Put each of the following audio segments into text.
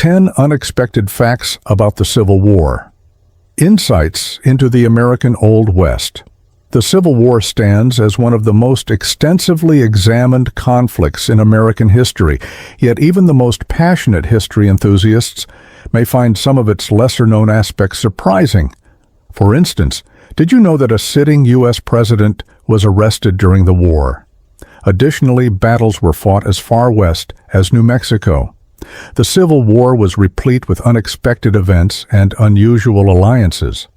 10 Unexpected Facts About the Civil War. Insights into the American Old West. The Civil War stands as one of the most extensively examined conflicts in American history, yet even the most passionate history enthusiasts may find some of its lesser-known aspects surprising. For instance, did you know that a sitting U.S. president was arrested during the war? Additionally, battles were fought as far west as New Mexico. The Civil War was replete with unexpected events and unusual alliances.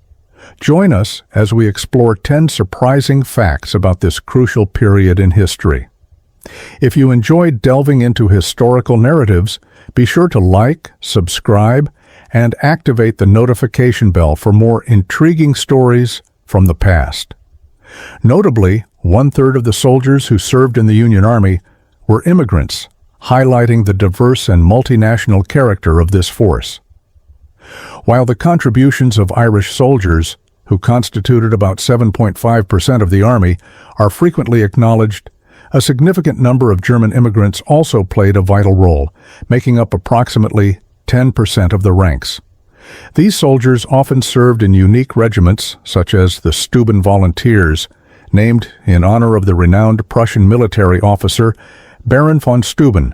Join us as we explore 10 surprising facts about this crucial period in history. If you enjoyed delving into historical narratives, be sure to like, subscribe, and activate the notification bell for more intriguing stories from the past. Notably, 1/3 of the soldiers who served in the Union Army were immigrants, highlighting the diverse and multinational character of this force. While the contributions of Irish soldiers, who constituted about 7.5% of the Army, are frequently acknowledged, a significant number of German immigrants also played a vital role, making up approximately 10% of the ranks. These soldiers often served in unique regiments, such as the Stuben Volunteers, named in honor of the renowned Prussian military officer Baron von Stuben.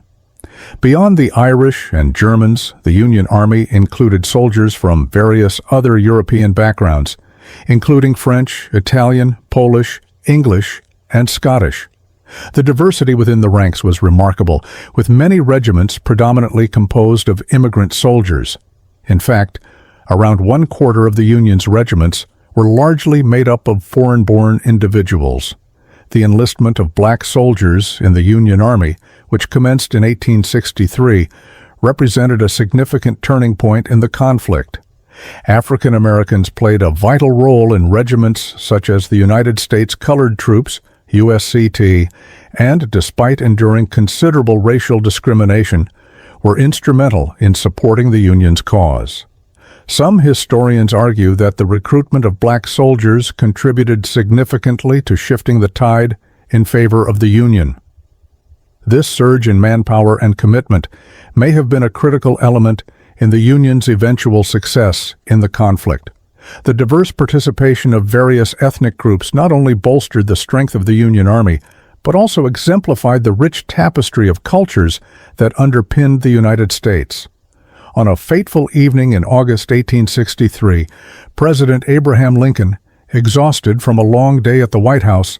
Beyond the Irish and Germans, the Union Army included soldiers from various other European backgrounds, including French, Italian, Polish, English, and Scottish. The diversity within the ranks was remarkable, with many regiments predominantly composed of immigrant soldiers. In fact, around 1/4 of the Union's regiments were largely made up of foreign-born individuals. The enlistment of black soldiers in the Union Army, which commenced in 1863, represented a significant turning point in the conflict. African Americans played a vital role in regiments such as the United States Colored Troops, USCT, and, despite enduring considerable racial discrimination, were instrumental in supporting the Union's cause. Some historians argue that the recruitment of black soldiers contributed significantly to shifting the tide in favor of the Union. This surge in manpower and commitment may have been a critical element in the Union's eventual success in the conflict. The diverse participation of various ethnic groups not only bolstered the strength of the Union Army, but also exemplified the rich tapestry of cultures that underpinned the United States. On a fateful evening in August 1863, President Abraham Lincoln, exhausted from a long day at the White House,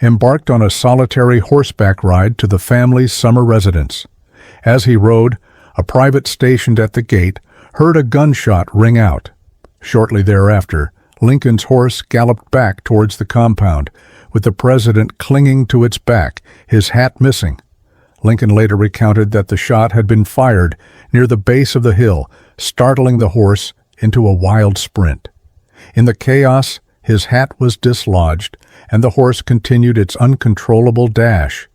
embarked on a solitary horseback ride to the family's summer residence. As he rode, a private stationed at the gate heard a gunshot ring out. Shortly thereafter, Lincoln's horse galloped back towards the compound, with the president clinging to its back, his hat missing. Lincoln later recounted that the shot had been fired near the base of the hill, startling the horse into a wild sprint. In the chaos, his hat was dislodged, and the horse continued its uncontrollable dash.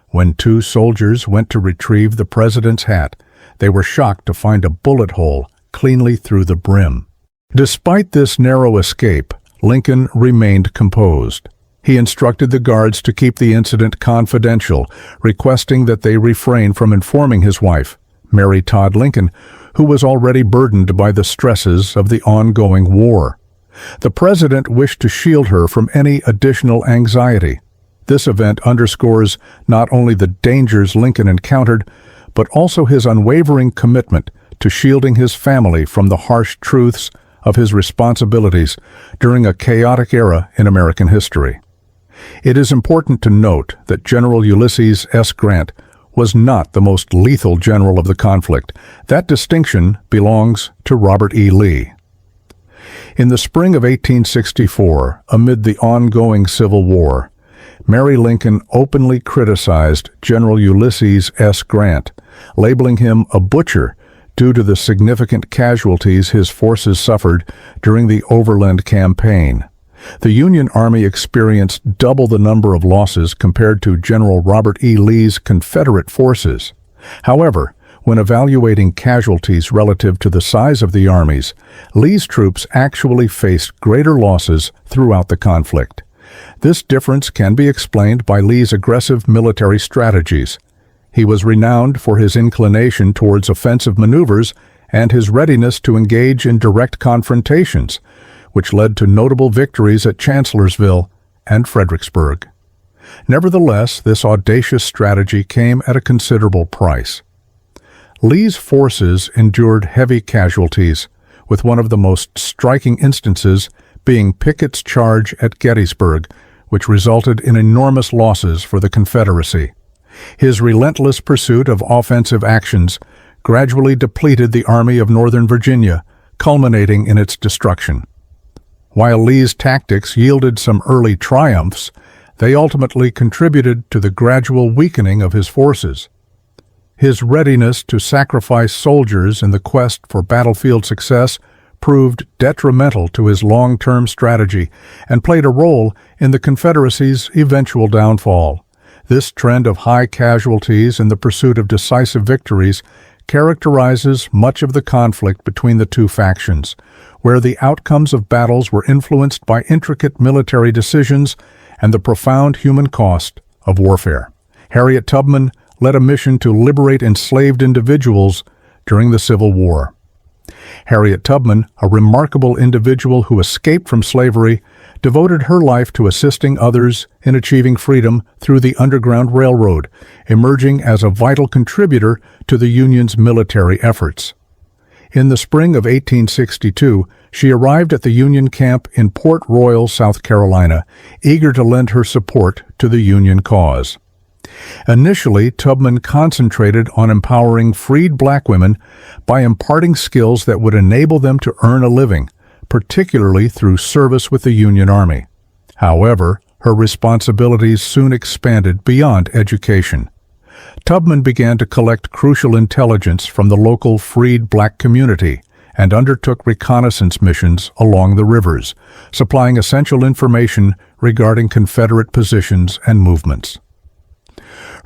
When 2 soldiers went to retrieve the president's hat, they were shocked to find a bullet hole cleanly through the brim. Despite this narrow escape, Lincoln remained composed. He instructed the guards to keep the incident confidential, requesting that they refrain from informing his wife, Mary Todd Lincoln, who was already burdened by the stresses of the ongoing war. The president wished to shield her from any additional anxiety. This event underscores not only the dangers Lincoln encountered, but also his unwavering commitment to shielding his family from the harsh truths of his responsibilities during a chaotic era in American history. It is important to note that General Ulysses S. Grant was not the most lethal general of the conflict. That distinction belongs to Robert E. Lee. In the spring of 1864, amid the ongoing Civil War, Mary Lincoln openly criticized General Ulysses S. Grant, labeling him a butcher due to the significant casualties his forces suffered during the Overland Campaign. The Union Army experienced double the number of losses compared to General Robert E. Lee's Confederate forces. However, when evaluating casualties relative to the size of the armies, Lee's troops actually faced greater losses throughout the conflict. This difference can be explained by Lee's aggressive military strategies. He was renowned for his inclination towards offensive maneuvers and his readiness to engage in direct confrontations, which led to notable victories at Chancellorsville and Fredericksburg. Nevertheless, this audacious strategy came at a considerable price. Lee's forces endured heavy casualties, with one of the most striking instances being Pickett's charge at Gettysburg, which resulted in enormous losses for the Confederacy. His relentless pursuit of offensive actions gradually depleted the Army of Northern Virginia, culminating in its destruction. While Lee's tactics yielded some early triumphs, they ultimately contributed to the gradual weakening of his forces. His readiness to sacrifice soldiers in the quest for battlefield success proved detrimental to his long-term strategy and played a role in the Confederacy's eventual downfall. This trend of high casualties in the pursuit of decisive victories characterizes much of the conflict between the two factions, where the outcomes of battles were influenced by intricate military decisions and the profound human cost of warfare. Harriet Tubman led a mission to liberate enslaved individuals during the Civil War. Harriet Tubman, a remarkable individual who escaped from slavery, devoted her life to assisting others in achieving freedom through the Underground Railroad, emerging as a vital contributor to the Union's military efforts. In the spring of 1862, she arrived at the Union camp in Port Royal, South Carolina, eager to lend her support to the Union cause. Initially, Tubman concentrated on empowering freed black women by imparting skills that would enable them to earn a living, particularly through service with the Union Army. However, her responsibilities soon expanded beyond education. Tubman began to collect crucial intelligence from the local freed black community and undertook reconnaissance missions along the rivers, supplying essential information regarding Confederate positions and movements.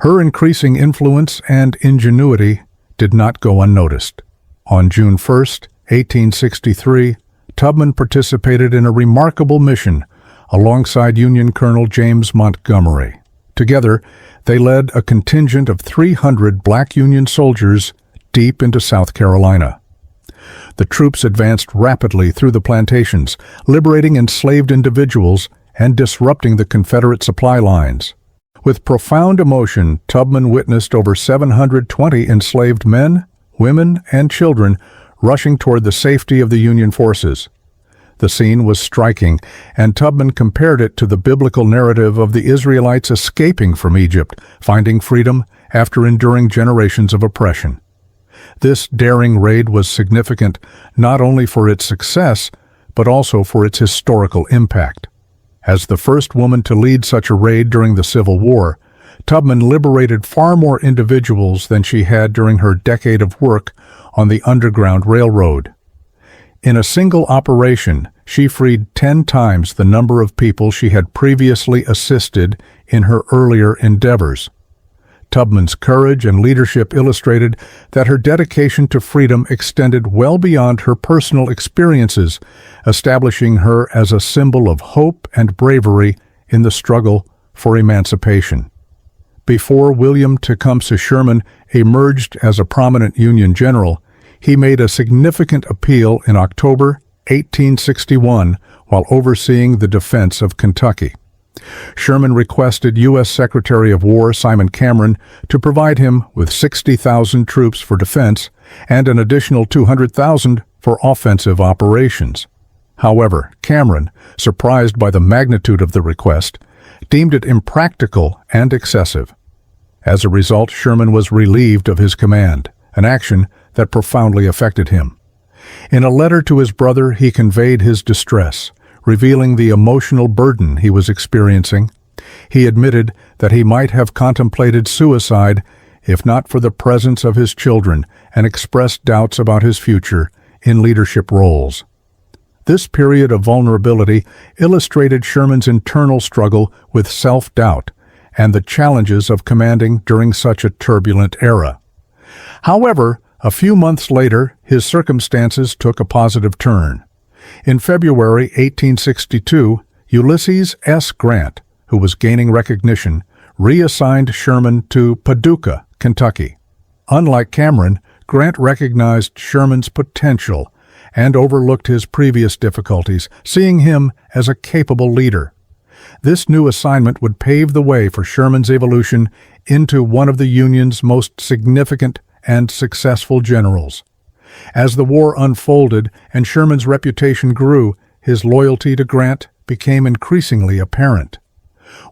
Her increasing influence and ingenuity did not go unnoticed. On June 1, 1863, Tubman participated in a remarkable mission alongside Union Colonel James Montgomery. Together, they led a contingent of 300 black Union soldiers deep into South Carolina. The troops advanced rapidly through the plantations, liberating enslaved individuals and disrupting the Confederate supply lines. With profound emotion, Tubman witnessed over 720 enslaved men, women, and children rushing toward the safety of the Union forces. The scene was striking, and Tubman compared it to the biblical narrative of the Israelites escaping from Egypt, finding freedom after enduring generations of oppression. This daring raid was significant not only for its success, but also for its historical impact. As the first woman to lead such a raid during the Civil War, Tubman liberated far more individuals than she had during her decade of work on the Underground Railroad. In a single operation, she freed 10 times the number of people she had previously assisted in her earlier endeavors. Tubman's courage and leadership illustrated that her dedication to freedom extended well beyond her personal experiences, establishing her as a symbol of hope and bravery in the struggle for emancipation. Before William Tecumseh Sherman emerged as a prominent Union general, he made a significant appeal in October 1861 while overseeing the defense of Kentucky. Sherman requested U.S. Secretary of War Simon Cameron to provide him with 60,000 troops for defense and an additional 200,000 for offensive operations. However, Cameron, surprised by the magnitude of the request, deemed it impractical and excessive. As a result, Sherman was relieved of his command, an action that profoundly affected him. In a letter to his brother, he conveyed his distress, revealing the emotional burden he was experiencing. He admitted that he might have contemplated suicide if not for the presence of his children, and expressed doubts about his future in leadership roles. This period of vulnerability illustrated Sherman's internal struggle with self-doubt and the challenges of commanding during such a turbulent era. However, a few months later, his circumstances took a positive turn. In February 1862, Ulysses S. Grant, who was gaining recognition, reassigned Sherman to Paducah, Kentucky. Unlike Cameron, Grant recognized Sherman's potential and overlooked his previous difficulties, seeing him as a capable leader. This new assignment would pave the way for Sherman's evolution into one of the Union's most significant and successful generals. As the war unfolded and Sherman's reputation grew, his loyalty to Grant became increasingly apparent.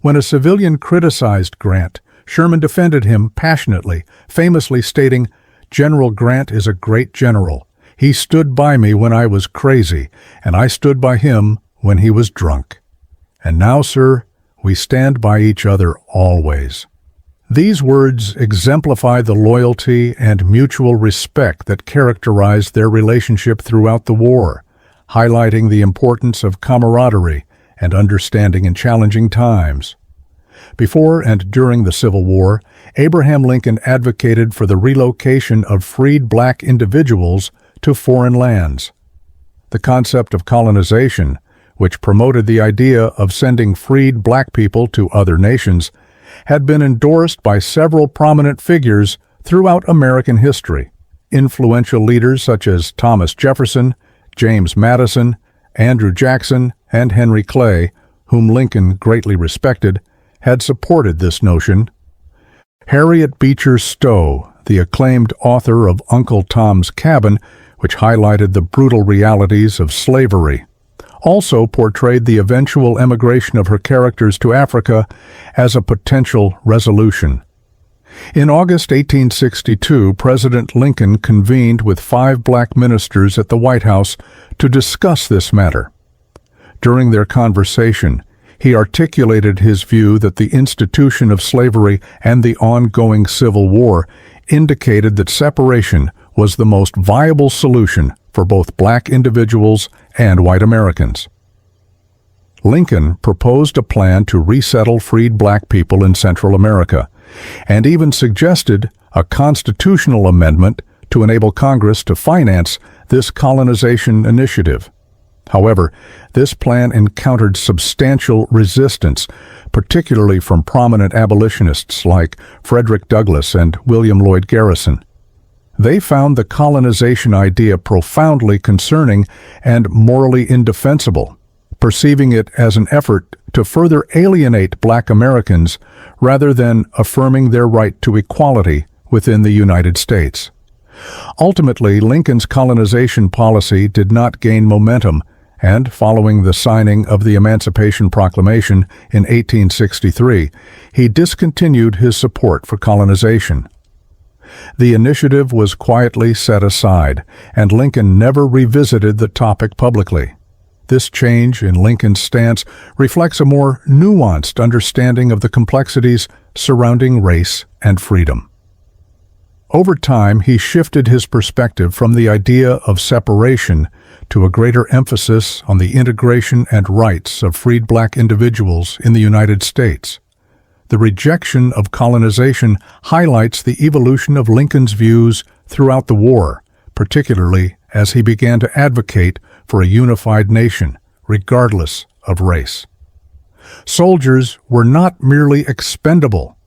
When a civilian criticized Grant, Sherman defended him passionately, famously stating, "General Grant is a great general. He stood by me when I was crazy, and I stood by him when he was drunk. And now, sir, we stand by each other always." These words exemplify the loyalty and mutual respect that characterized their relationship throughout the war, highlighting the importance of camaraderie and understanding in challenging times. Before and during the Civil War, Abraham Lincoln advocated for the relocation of freed black individuals to foreign lands. The concept of colonization, which promoted the idea of sending freed black people to other nations, had been endorsed by several prominent figures throughout American history. Influential leaders such as Thomas Jefferson, James Madison, Andrew Jackson, and Henry Clay, whom Lincoln greatly respected, had supported this notion. Harriet Beecher Stowe, the acclaimed author of Uncle Tom's Cabin, which highlighted the brutal realities of slavery, also portrayed the eventual emigration of her characters to Africa as a potential resolution. In August 1862, President Lincoln convened with 5 black ministers at the White House to discuss this matter. During their conversation, he articulated his view that the institution of slavery and the ongoing Civil War indicated that separation was the most viable solution for both black individuals and white Americans. Lincoln proposed a plan to resettle freed black people in Central America, and even suggested a constitutional amendment to enable Congress to finance this colonization initiative. However, this plan encountered substantial resistance, particularly from prominent abolitionists like Frederick Douglass and William Lloyd Garrison. They found the colonization idea profoundly concerning and morally indefensible, perceiving it as an effort to further alienate black Americans rather than affirming their right to equality within the United States. Ultimately, Lincoln's colonization policy did not gain momentum, and following the signing of the Emancipation Proclamation in 1863, he discontinued his support for colonization. The initiative was quietly set aside, and Lincoln never revisited the topic publicly. This change in Lincoln's stance reflects a more nuanced understanding of the complexities surrounding race and freedom. Over time, he shifted his perspective from the idea of separation to a greater emphasis on the integration and rights of freed black individuals in the United States. The rejection of colonization highlights the evolution of Lincoln's views throughout the war, particularly as he began to advocate for a unified nation, regardless of race. Soldiers were not merely expendable.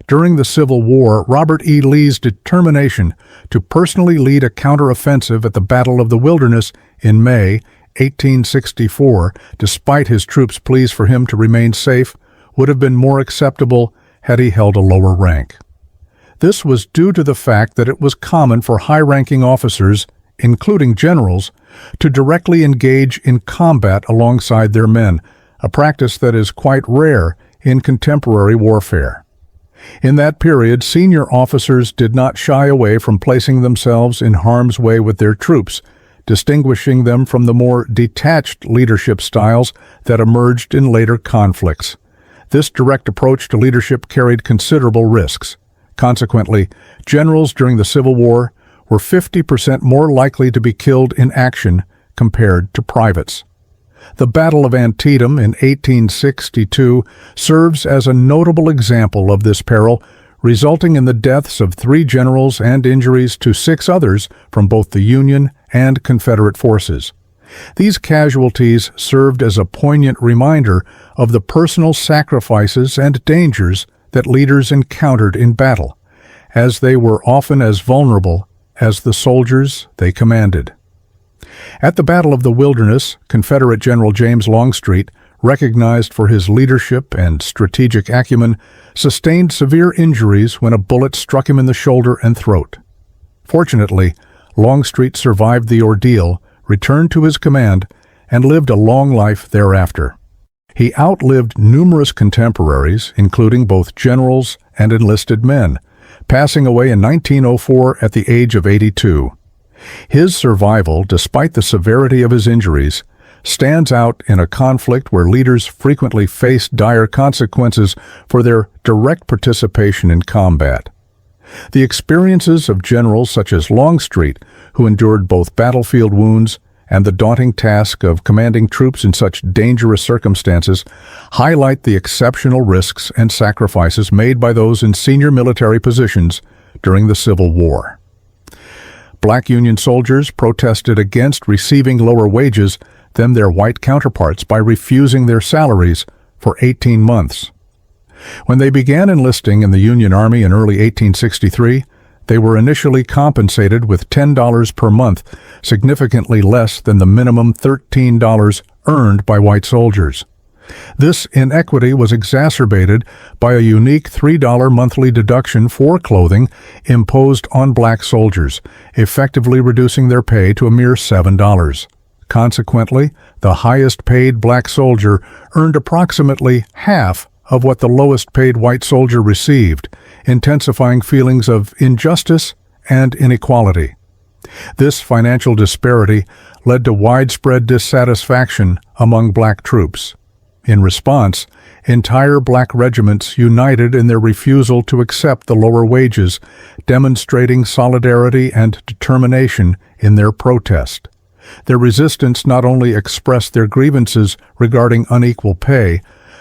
During the Civil War, Robert E. Lee's determination to personally lead a counteroffensive at the Battle of the Wilderness in May 1864, despite his troops' pleas for him to remain safe, would have been more acceptable had he held a lower rank. This was due to the fact that it was common for high-ranking officers, including generals, to directly engage in combat alongside their men, a practice that is quite rare in contemporary warfare. In that period, senior officers did not shy away from placing themselves in harm's way with their troops, distinguishing them from the more detached leadership styles that emerged in later conflicts. This direct approach to leadership carried considerable risks. Consequently, generals during the Civil War were 50% more likely to be killed in action compared to privates. The Battle of Antietam in 1862 serves as a notable example of this peril, resulting in the deaths of 3 generals and injuries to 6 others from both the Union and Confederate forces. These casualties served as a poignant reminder of the personal sacrifices and dangers that leaders encountered in battle, as they were often as vulnerable as the soldiers they commanded. At the Battle of the Wilderness, Confederate General James Longstreet, recognized for his leadership and strategic acumen, sustained severe injuries when a bullet struck him in the shoulder and throat. Fortunately, Longstreet survived the ordeal, returned to his command, and lived a long life thereafter. He outlived numerous contemporaries, including both generals and enlisted men, passing away in 1904 at the age of 82. His survival, despite the severity of his injuries, stands out in a conflict where leaders frequently face dire consequences for their direct participation in combat. The experiences of generals such as Longstreet, who endured both battlefield wounds and the daunting task of commanding troops in such dangerous circumstances, highlight the exceptional risks and sacrifices made by those in senior military positions during the Civil War. Black Union soldiers protested against receiving lower wages than their white counterparts by refusing their salaries for 18 months. When they began enlisting in the Union Army in early 1863, they were initially compensated with $10 per month, significantly less than the minimum $13 earned by white soldiers. This inequity was exacerbated by a unique $3 monthly deduction for clothing imposed on black soldiers, effectively reducing their pay to a mere $7. Consequently, the highest-paid black soldier earned approximately half of what the lowest-paid white soldier received, intensifying feelings of injustice and inequality. This financial disparity led to widespread dissatisfaction among black troops. In response, entire black regiments united in their refusal to accept the lower wages, demonstrating solidarity and determination in their protest. Their resistance not only expressed their grievances regarding unequal pay,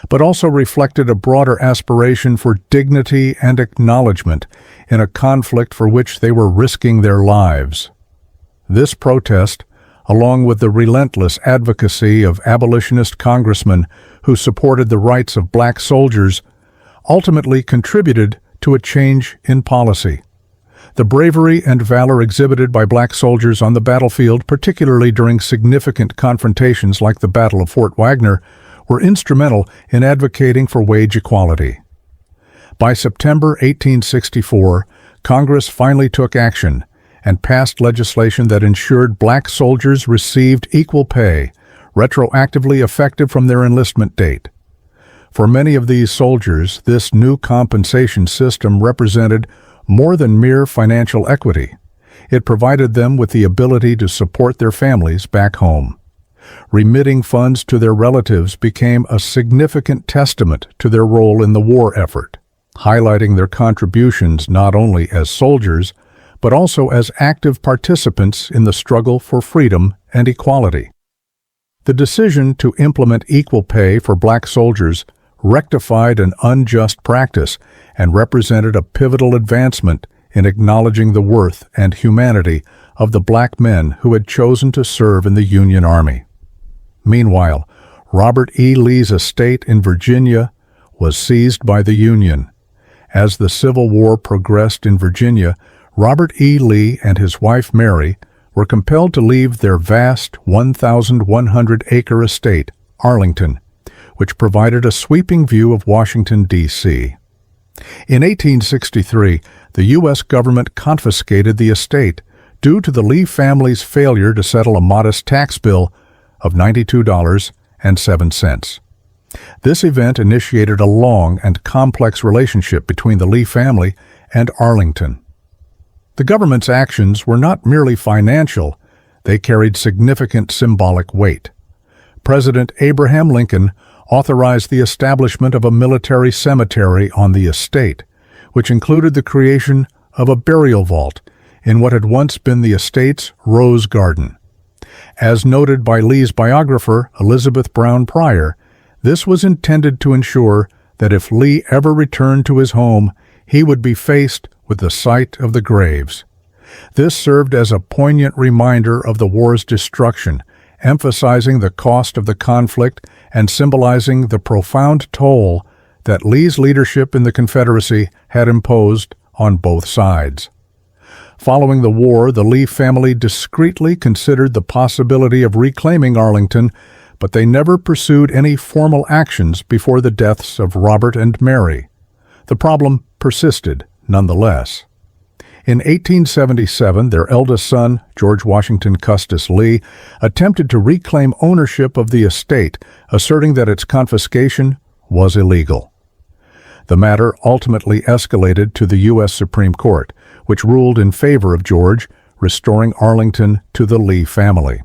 but also reflected a broader aspiration for dignity and acknowledgement in a conflict for which they were risking their lives. This protest, along with the relentless advocacy of abolitionist congressmen who supported the rights of black soldiers, ultimately contributed to a change in policy. The bravery and valor exhibited by black soldiers on the battlefield, particularly during significant confrontations like the Battle of Fort Wagner, were instrumental in advocating for wage equality. By September 1864, Congress finally took action and passed legislation that ensured black soldiers received equal pay, retroactively effective from their enlistment date. For many of these soldiers, this new compensation system represented more than mere financial equity. It provided them with the ability to support their families back home. Remitting funds to their relatives became a significant testament to their role in the war effort, highlighting their contributions not only as soldiers, but also as active participants in the struggle for freedom and equality. The decision to implement equal pay for black soldiers rectified an unjust practice and represented a pivotal advancement in acknowledging the worth and humanity of the black men who had chosen to serve in the Union Army. Meanwhile, Robert E. Lee's estate in Virginia was seized by the Union. As the Civil War progressed in Virginia, Robert E. Lee and his wife Mary were compelled to leave their vast 1,100-acre estate, Arlington, which provided a sweeping view of Washington, D.C. In 1863, the U.S. government confiscated the estate due to the Lee family's failure to settle a modest tax bill of $92.07. This event initiated a long and complex relationship between the Lee family and Arlington. The government's actions were not merely financial, they carried significant symbolic weight. President Abraham Lincoln authorized the establishment of a military cemetery on the estate, which included the creation of a burial vault in what had once been the estate's rose garden. As noted by Lee's biographer, Elizabeth Brown Pryor, this was intended to ensure that if Lee ever returned to his home, he would be faced with the sight of the graves. This served as a poignant reminder of the war's destruction, emphasizing the cost of the conflict and symbolizing the profound toll that Lee's leadership in the Confederacy had imposed on both sides. Following the war, the Lee family discreetly considered the possibility of reclaiming Arlington, but they never pursued any formal actions before the deaths of Robert and Mary. The problem persisted, nonetheless. In 1877, their eldest son, George Washington Custis Lee, attempted to reclaim ownership of the estate, asserting that its confiscation was illegal. The matter ultimately escalated to the U.S. Supreme Court, which ruled in favor of George, restoring Arlington to the Lee family.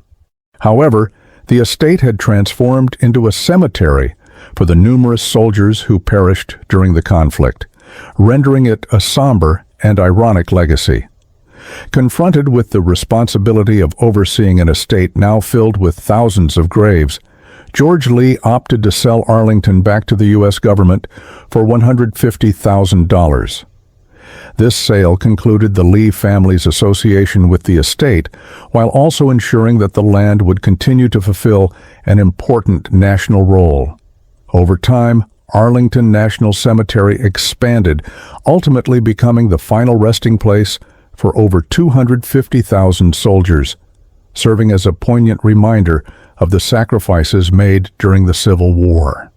However, the estate had transformed into a cemetery for the numerous soldiers who perished during the conflict, rendering it a somber and ironic legacy. Confronted with the responsibility of overseeing an estate now filled with thousands of graves, George Lee opted to sell Arlington back to the U.S. government for $150,000. This sale concluded the Lee family's association with the estate, while also ensuring that the land would continue to fulfill an important national role. Over time, Arlington National Cemetery expanded, ultimately becoming the final resting place for over 250,000 soldiers, serving as a poignant reminder of the sacrifices made during the Civil War.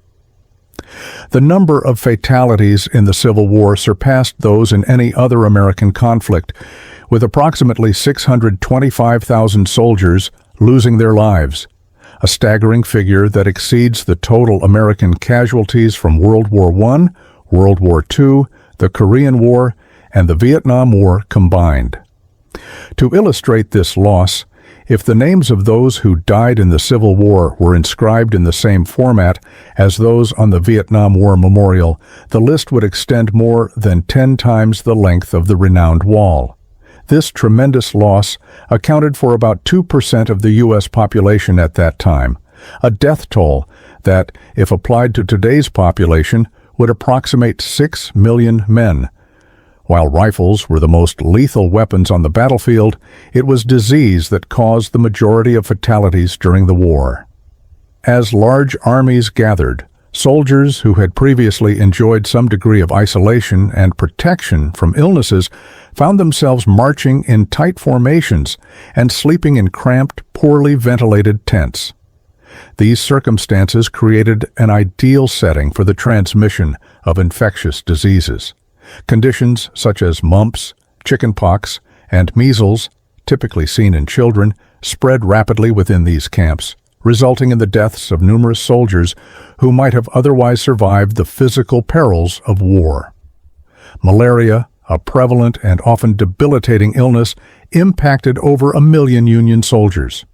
The number of fatalities in the Civil War surpassed those in any other American conflict, with approximately 625,000 soldiers losing their lives, a staggering figure that exceeds the total American casualties from World War I, World War II, the Korean War, and the Vietnam War combined. To illustrate this loss, if the names of those who died in the Civil War were inscribed in the same format as those on the Vietnam War Memorial, the list would extend more than 10 times the length of the renowned wall. This tremendous loss accounted for about 2% of the U.S. population at that time, a death toll that, if applied to today's population, would approximate 6 million men. While rifles were the most lethal weapons on the battlefield, it was disease that caused the majority of fatalities during the war. As large armies gathered, soldiers who had previously enjoyed some degree of isolation and protection from illnesses found themselves marching in tight formations and sleeping in cramped, poorly ventilated tents. These circumstances created an ideal setting for the transmission of infectious diseases. Conditions such as mumps, chickenpox, and measles, typically seen in children, spread rapidly within these camps, resulting in the deaths of numerous soldiers who might have otherwise survived the physical perils of war. Malaria, a prevalent and often debilitating illness, impacted over 1 million Union soldiers.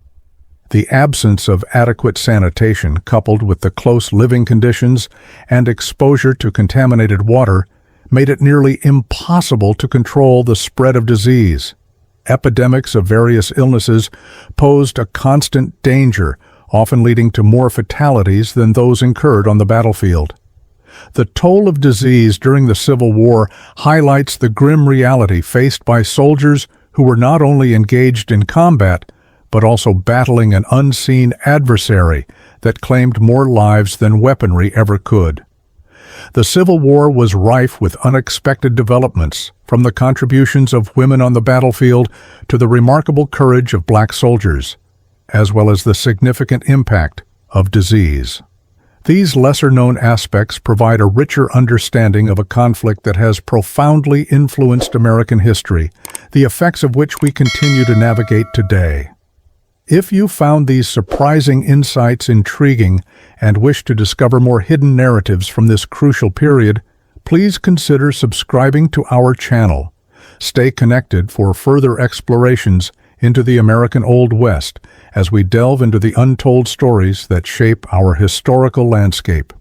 The absence of adequate sanitation, coupled with the close living conditions and exposure to contaminated water, made it nearly impossible to control the spread of disease. Epidemics of various illnesses posed a constant danger, often leading to more fatalities than those incurred on the battlefield. The toll of disease during the Civil War highlights the grim reality faced by soldiers who were not only engaged in combat, but also battling an unseen adversary that claimed more lives than weaponry ever could. The Civil War was rife with unexpected developments, from the contributions of women on the battlefield to the remarkable courage of black soldiers, as well as the significant impact of disease. These lesser-known aspects provide a richer understanding of a conflict that has profoundly influenced American history, the effects of which we continue to navigate today. If you found these surprising insights intriguing and wish to discover more hidden narratives from this crucial period, please consider subscribing to our channel. Stay connected for further explorations into the American Old West as we delve into the untold stories that shape our historical landscape.